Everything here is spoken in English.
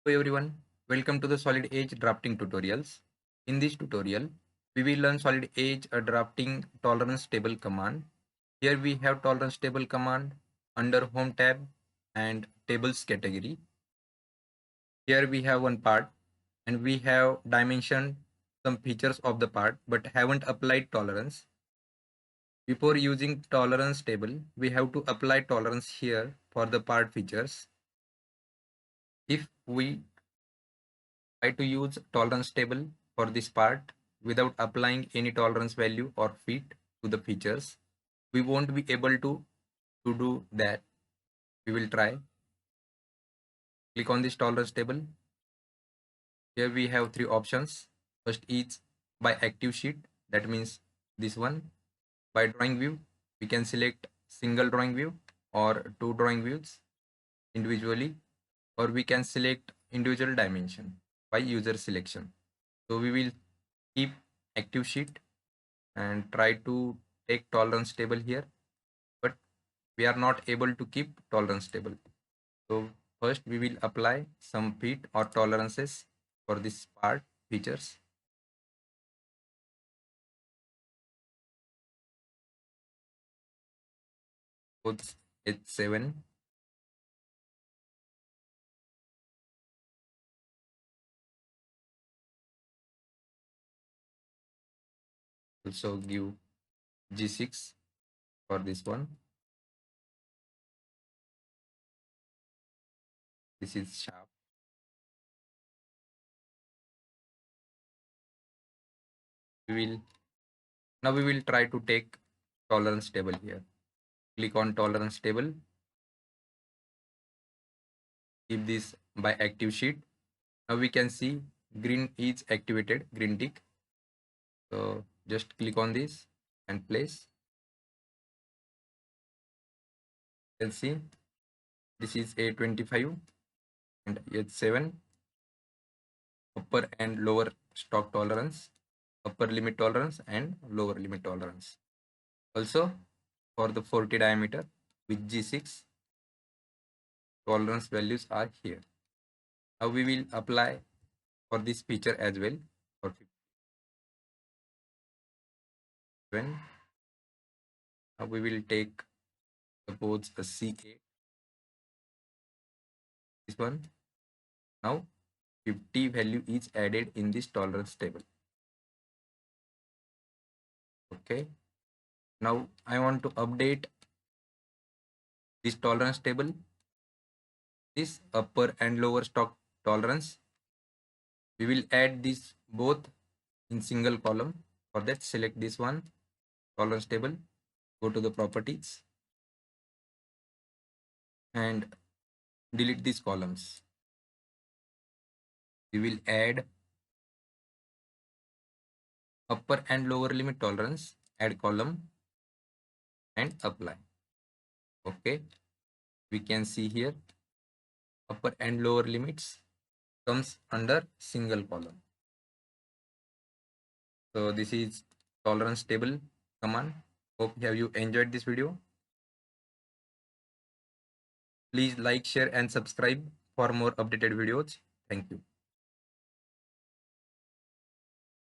Hello everyone, welcome to the Solid Edge drafting tutorials. In this tutorial, we will learn Solid Edge drafting tolerance table command. Here we have tolerance table command under home tab and tables category. Here we have one part and we have dimensioned some features of the part but haven't applied tolerance. Before using tolerance table, we have to apply tolerance here for the part features. If we try to use tolerance table for this part without applying any tolerance value or fit to the features, we won't be able to do that. We will try. Click on this tolerance table. Here we have three options. First is by active sheet, that means this one. By drawing view, we can select single drawing view or two drawing views individually, or we can select individual dimension by user selection. So we will keep active sheet and try to take tolerance table here, but we are not able to keep tolerance table. So first we will apply some fit or tolerances for this part features. Both H7, also give G6 for this one. This is sharp. We will try to take tolerance table here. Click on tolerance table. Keep this by active sheet. Now we can see green is activated, green tick. So just click on this and place. You can see this is A25 and H7, upper and lower stock tolerance, upper limit tolerance and lower limit tolerance. Also for the 40 diameter with G6, tolerance values are here. Now we will apply for this feature as well for 57. Now we will take suppose a C8, this one. Now 50 value is added in this tolerance table. Okay, now I want to update this tolerance table, this upper and lower stock tolerance. We will add this both in single column. For that, select this one, tolerance table, go to the properties and delete these columns. We will add upper and lower limit tolerance, add column and apply. Okay, we can see here upper and lower limits comes under single column. So this is tolerance table command. Hope have you enjoyed this video. Please like, share and subscribe for more updated videos. Thank you.